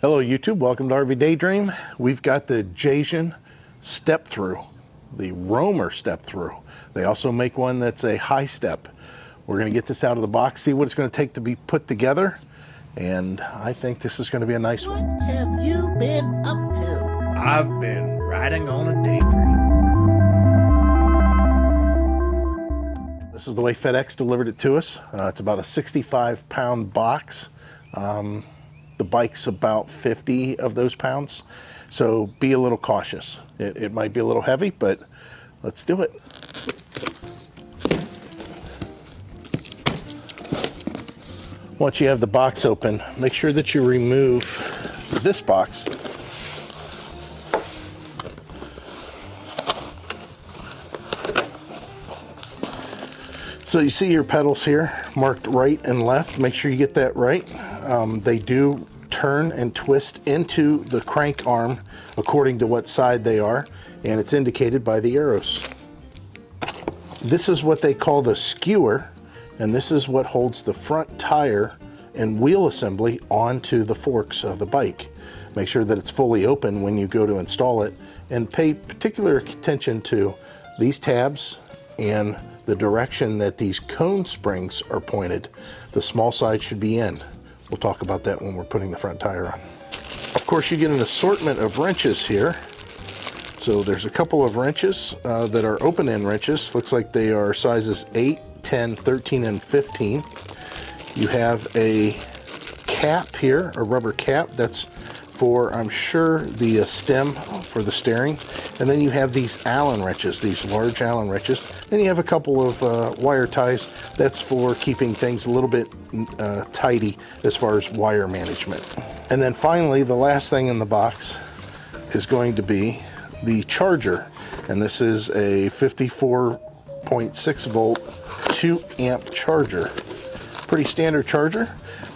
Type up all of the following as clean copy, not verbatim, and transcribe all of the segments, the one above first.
Hello YouTube, welcome to RV Daydream. We've got the Jasion step through, the Roamer step through. They also make one that's a high step. We're going to get this out of the box, see what it's going to take to be put together, and I think this is going to be a nice one. What have you been up to? I've been riding on a daydream. This is the way FedEx delivered it to us. It's about a 65-pound box. The bike's about 50 of those pounds, so be a little cautious. It might be a little heavy, but let's do it. Once you have the box open, make sure that you remove this box. So you see your pedals here marked right and left. Make sure you get that right. They do turn and twist into the crank arm according to what side they are, and it's indicated by the arrows. This is what they call the skewer, and this is what holds the front tire and wheel assembly onto the forks of the bike. Make sure that it's fully open when you go to install it, and pay particular attention to these tabs and the direction that these cone springs are pointed. The small side should be in. We'll talk about that when we're putting the front tire on. Of course, you get an assortment of wrenches here. So there's a couple of wrenches that are open-end wrenches. Looks like they are sizes 8, 10, 13, and 15. You have a cap here, a rubber cap. That's for, I'm sure, the stem for the steering. And then you have these Allen wrenches, these large Allen wrenches. Then you have a couple of wire ties. That's for keeping things a little bit tidy as far as wire management. And then finally, the last thing in the box is going to be the charger. And this is a 54.6 volt, 2 amp charger. Pretty standard charger.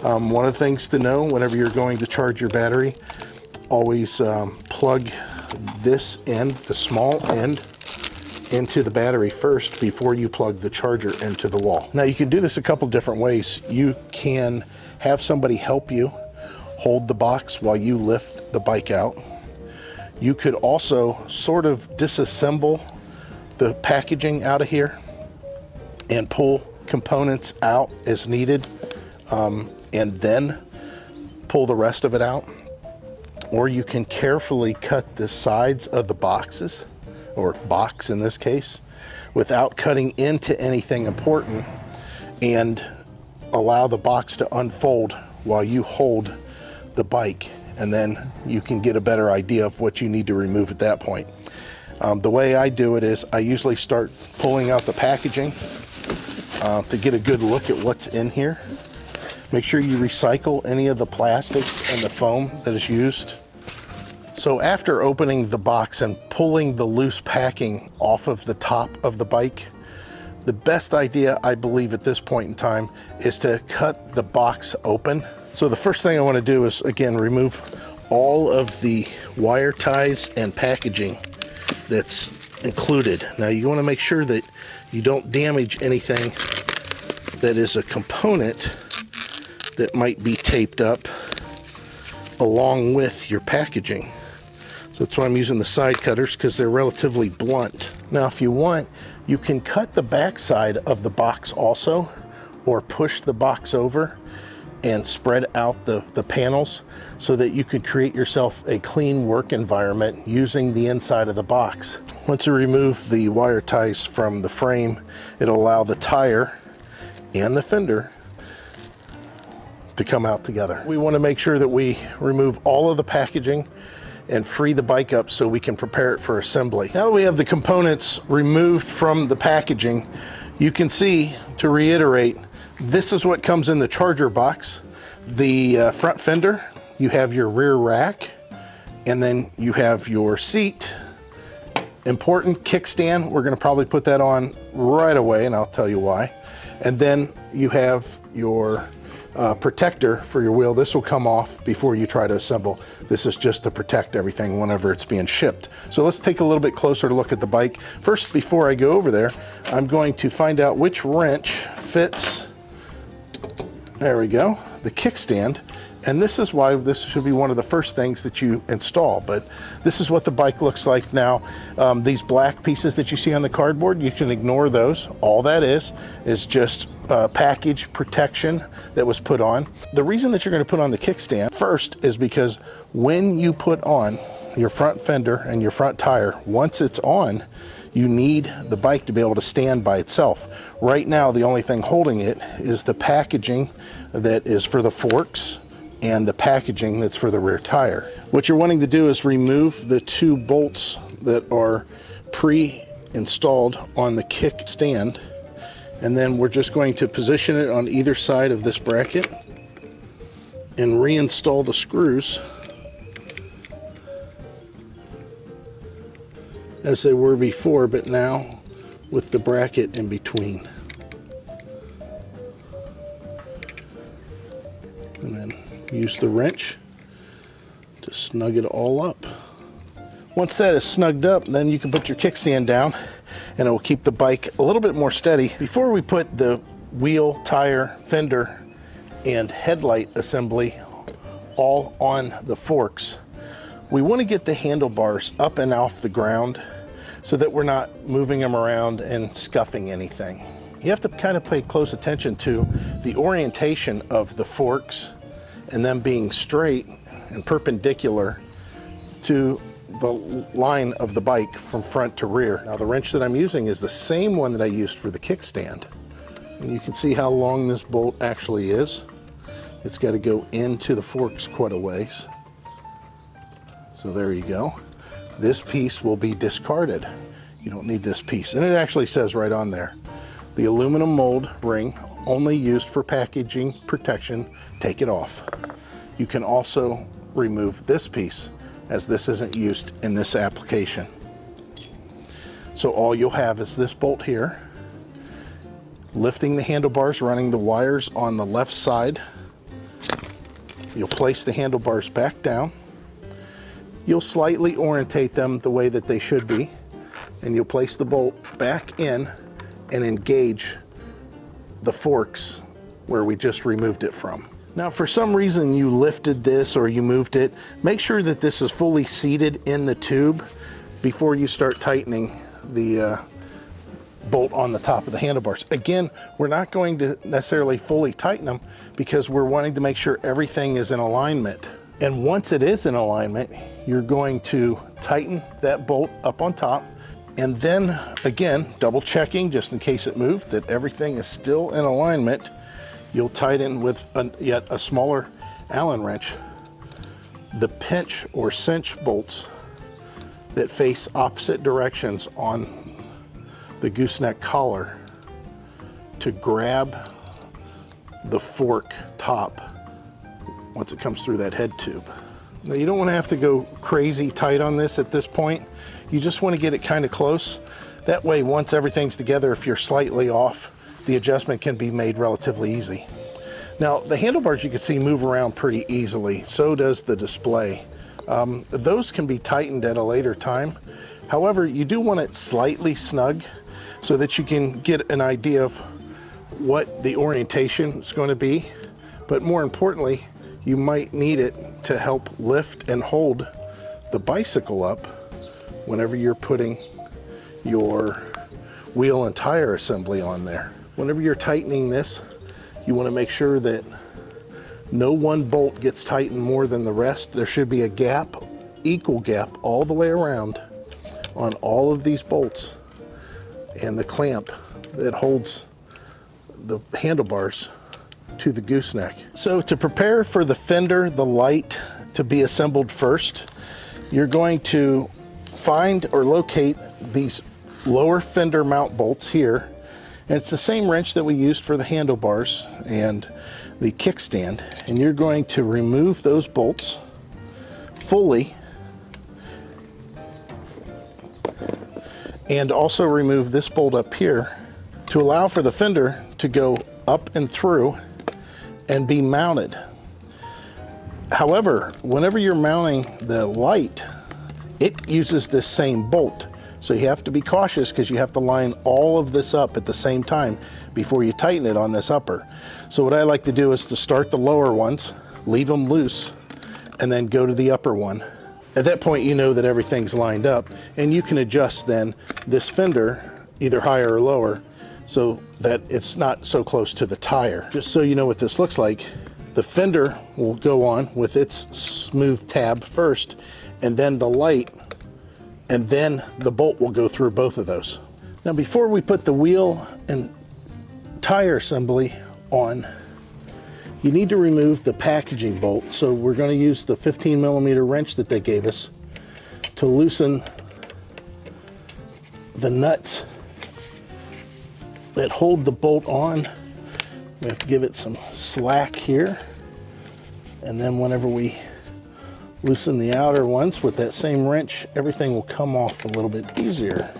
One of the things to know whenever you're going to charge your battery, always plug this end, the small end, into the battery first before you plug the charger into the wall. Now you can do this a couple different ways. You can have somebody help you hold the box while you lift the bike out. You could also sort of disassemble the packaging out of here and pull components out as needed, and then pull the rest of it out. Or you can carefully cut the sides of the boxes, or box in this case, without cutting into anything important, and allow the box to unfold while you hold the bike, and then you can get a better idea of what you need to remove at that point. The way I do it is I usually start pulling out the packaging to get a good look at what's in here. Make sure you recycle any of the plastics and the foam that is used. So after opening the box and pulling the loose packing off of the top of the bike, the best idea, I believe at this point in time, is to cut the box open. So the first thing I want to do is, again, remove all of the wire ties and packaging that's included. Now you want to make sure that you don't damage anything that is a component that might be taped up along with your packaging. So that's why I'm using the side cutters, because they're relatively blunt. Now if you want, you can cut the back side of the box also, or push the box over and spread out the panels so that you could create yourself a clean work environment using the inside of the box. Once you remove the wire ties from the frame, it'll allow the tire and the fender to come out together. We want to make sure that we remove all of the packaging and free the bike up so we can prepare it for assembly. Now that we have the components removed from the packaging, you can see, to reiterate, this is what comes in the charger box. The front fender, you have your rear rack, and then you have your seat. Important kickstand, we're going to probably put that on right away, and I'll tell you why. And then you have your protector for your wheel. This will come off before you try to assemble. This is just to protect everything whenever it's being shipped. So let's take a little bit closer look at the bike. First, before I go over there, I'm going to find out which wrench fits, there we go, the kickstand, And this is why this should be one of the first things that you install. But this is what the bike looks like now. These black pieces that you see on the cardboard, you can ignore those. All that is just package protection that was put on. The reason that you're going to put on the kickstand first is because when you put on your front fender and your front tire, once it's on, you need the bike to be able to stand by itself. Right now, the only thing holding it is the packaging that is for the forks and the packaging that's for the rear tire. What you're wanting to do is remove the two bolts that are pre-installed on the kickstand, and then we're just going to position it on either side of this bracket and reinstall the screws as they were before, but now with the bracket in between. And then use the wrench to snug it all up. Once that is snugged up, then you can put your kickstand down and it will keep the bike a little bit more steady. Before we put the wheel, tire, fender, and headlight assembly all on the forks, we want to get the handlebars up and off the ground so that we're not moving them around and scuffing anything. You have to kind of pay close attention to the orientation of the forks and them being straight and perpendicular to the line of the bike from front to rear. Now the wrench that I'm using is the same one that I used for the kickstand. And you can see how long this bolt actually is. It's got to go into the forks quite a ways. So there you go. This piece will be discarded. You don't need this piece. And it actually says right on there, the aluminum mold ring only used for packaging protection, take it off. You can also remove this piece as this isn't used in this application. So all you'll have is this bolt here, lifting the handlebars, running the wires on the left side. You'll place the handlebars back down. You'll slightly orientate them the way that they should be, and you'll place the bolt back in and engage the forks where we just removed it from. Now, for some reason you lifted this or you moved it, make sure that this is fully seated in the tube before you start tightening the bolt on the top of the handlebars. Again, we're not going to necessarily fully tighten them because we're wanting to make sure everything is in alignment. And once it is in alignment, you're going to tighten that bolt up on top, and then again, double checking just in case it moved that everything is still in alignment. You'll tighten with yet a smaller Allen wrench the pinch or cinch bolts that face opposite directions on the gooseneck collar to grab the fork top once it comes through that head tube. Now you don't want to have to go crazy tight on this at this point. You just want to get it kind of close. That way, once everything's together, if you're slightly off, the adjustment can be made relatively easy. Now the handlebars you can see move around pretty easily. So does the display. Those can be tightened at a later time. However, you do want it slightly snug so that you can get an idea of what the orientation is going to be. But more importantly, you might need it to help lift and hold the bicycle up whenever you're putting your wheel and tire assembly on there. Whenever you're tightening this, you want to make sure that no one bolt gets tightened more than the rest. There should be a gap, equal gap all the way around on all of these bolts and the clamp that holds the handlebars to the gooseneck. So to prepare for the fender, the light to be assembled first, you're going to find or locate these lower fender mount bolts here. And it's the same wrench that we used for the handlebars and the kickstand. And you're going to remove those bolts fully and also remove this bolt up here to allow for the fender to go up and through and be mounted. However, whenever you're mounting the light, it uses this same bolt. So you have to be cautious because you have to line all of this up at the same time before you tighten it on this upper. So what I like to do is to start the lower ones leave them loose, and then go to the upper one. At that point, you know that everything's lined up, and you can adjust then this fender either higher or lower so that it's not so close to the tire. Just so you know what this looks like, the fender will go on with its smooth tab first, and then the light, and then the bolt will go through both of those. Now, before we put the wheel and tire assembly on, you need to remove the packaging bolt. So we're going to use the 15mm wrench that they gave us to loosen the nuts that hold the bolt on. We have to give it some slack here, and then whenever we loosen the outer ones with that same wrench, everything will come off a little bit easier.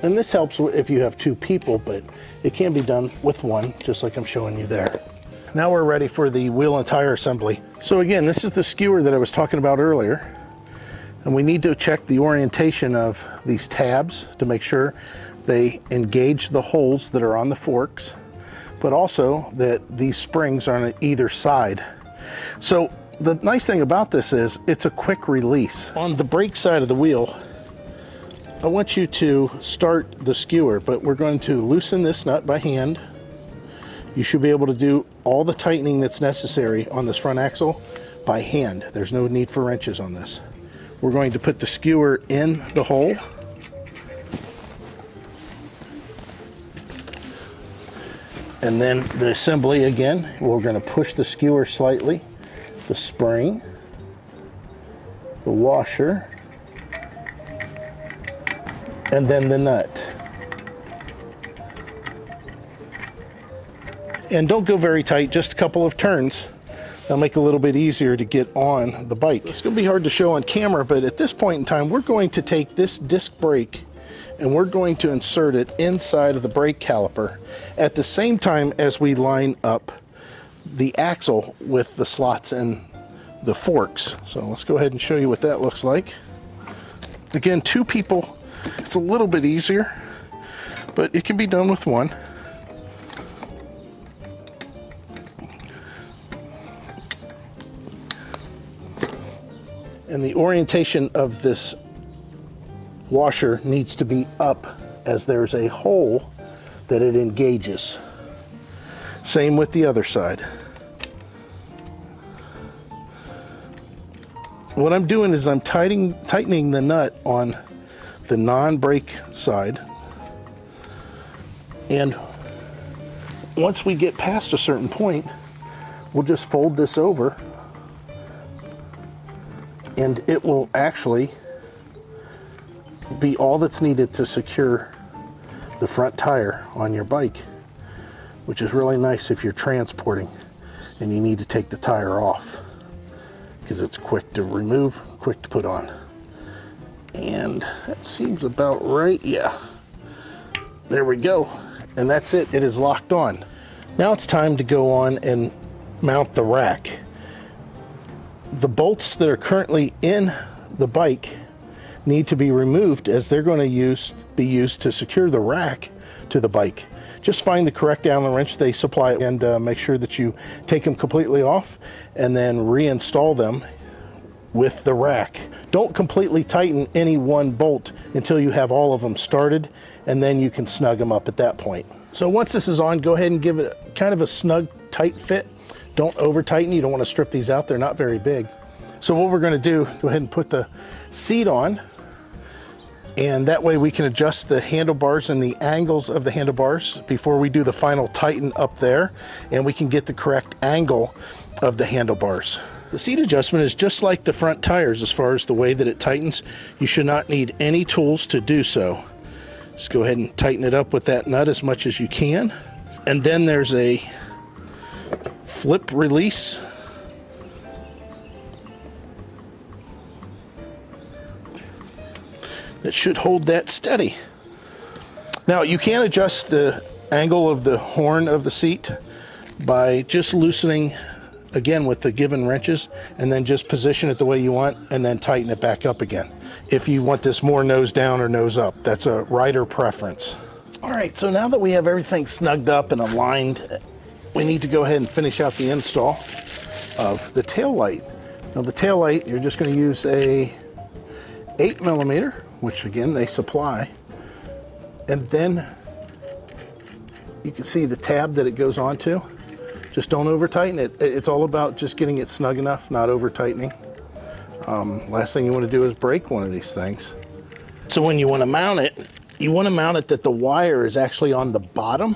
And this helps if you have two people, but it can be done with one, just like I'm showing you there. Now we're ready for the wheel and tire assembly. So again, this is the skewer that I was talking about earlier. And we need to check the orientation of these tabs to make sure they engage the holes that are on the forks, but also that these springs are on either side. So the nice thing about this is it's a quick release. On the brake side of the wheel, I want you to start the skewer, but we're going to loosen this nut by hand. You should be able to do all the tightening that's necessary on this front axle by hand. There's no need for wrenches on this. We're going to put the skewer in the hole. And then the assembly again, we're going to push the skewer slightly, the spring, the washer, and then the nut. And don't go very tight, just a couple of turns. That'll make it a little bit easier to get on the bike. It's going to be hard to show on camera, but at this point in time, we're going to take this disc brake and we're going to insert it inside of the brake caliper at the same time as we line up the axle with the slots and the forks. So let's go ahead and show you what that looks like. Again, two people, it's a little bit easier, but it can be done with one. And the orientation of this washer needs to be up as there's a hole that it engages. Same with the other side. What I'm doing is I'm tightening the nut on the non-brake side, and once we get past a certain point, we'll just fold this over and it will actually be all that's needed to secure the front tire on your bike, which is really nice if you're transporting and you need to take the tire off, because it's quick to remove, quick to put on. And that seems about right. Yeah, there we go. And that's it. It is locked on. Now it's time to go on and mount the rack. The bolts that are currently in the bike need to be removed, as they're going to be used to secure the rack to the bike. Just find the correct Allen wrench they supply and make sure that you take them completely off and then reinstall them with the rack. Don't completely tighten any one bolt until you have all of them started, and then you can snug them up at that point. So once this is on, go ahead and give it kind of a snug, tight fit. Don't over tighten. You don't want to strip these out. They're not very big. So what we're going to do, go ahead and put the seat on, and that way we can adjust the handlebars and the angles of the handlebars before we do the final tighten up there, and we can get the correct angle of the handlebars. The seat adjustment is just like the front tires as far as the way that it tightens. You should not need any tools to do so. Just go ahead and tighten it up with that nut as much as you can. And then there's a flip release. That should hold that steady. Now you can adjust the angle of the horn of the seat by just loosening again with the given wrenches, and then just position it the way you want and then tighten it back up again. If you want this more nose down or nose up, that's a rider preference. All right, so now that we have everything snugged up and aligned, we need to go ahead and finish out the install of the tail light. Now the tail light, you're just going to use a 8mm, which again they supply, and then you can see the tab that it goes onto. Just don't over tighten it. It's all about just getting it snug enough, not over tightening. Last thing you want to do is break one of these things. So when you want to mount it, you want to mount it that the wire is actually on the bottom,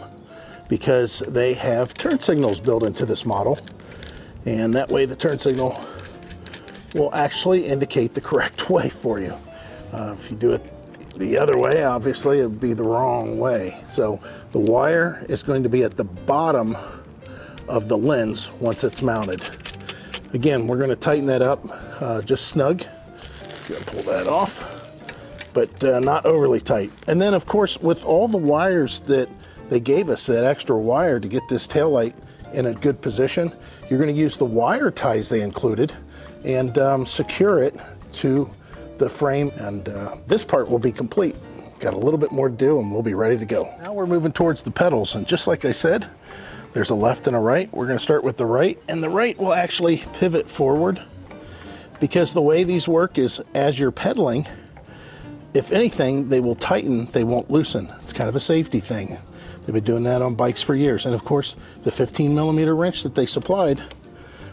because they have turn signals built into this model, and that way the turn signal will actually indicate the correct way for you. If you do it the other way, obviously it would be the wrong way. So the wire is going to be at the bottom of the lens once it's mounted. Again, we're going to tighten that up just snug. Gonna pull that off, but not overly tight. And then of course, with all the wires that they gave us, that extra wire to get this taillight in a good position, you're going to use the wire ties they included and secure it to the frame, and this part will be complete. Got a little bit more to do and we'll be ready to go. Now we're moving towards the pedals, and just like I said, there's a left and a right. We're going to start with the right, and the right will actually pivot forward, because the way these work is as you're pedaling, if anything, they will tighten, they won't loosen. It's kind of a safety thing. They've been doing that on bikes for years, and of course the 15mm wrench that they supplied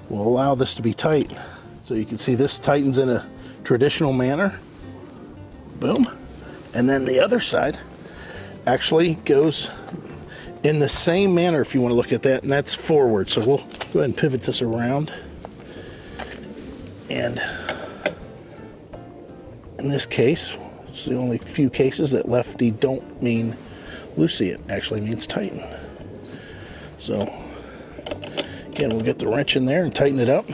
will allow this to be tight. So you can see this tightens in a traditional manner. Boom. And then the other side actually goes in the same manner, if you want to look at that, and that's forward. So we'll go ahead and pivot this around. And in this case, it's the only few cases that lefty don't mean loosey, it actually means tighten. So again, we'll get the wrench in there and tighten it up.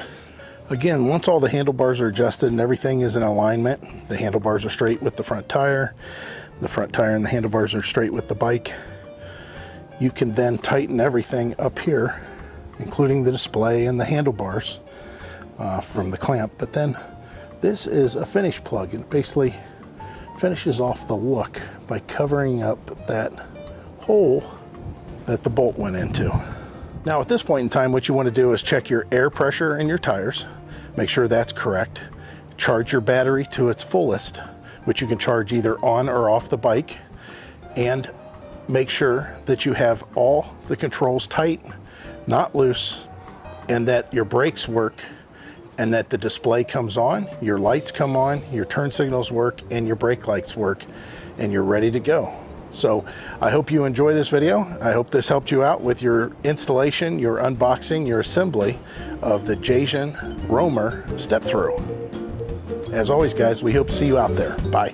Again, once all the handlebars are adjusted and everything is in alignment, the handlebars are straight with the front tire and the handlebars are straight with the bike, you can then tighten everything up here, including the display and the handlebars from the clamp. But then this is a finish plug, and basically finishes off the look by covering up that hole that the bolt went into. Now at this point in time, what you want to do is check your air pressure in your tires, make sure that's correct, charge your battery to its fullest, which you can charge either on or off the bike, and make sure that you have all the controls tight, not loose, and that your brakes work, and that the display comes on, your lights come on, your turn signals work, and your brake lights work, and you're ready to go. So I hope you enjoy this video. I hope this helped you out with your installation, your unboxing, your assembly of the Jasion Roamer step through. As always, guys, we hope to see you out there. Bye.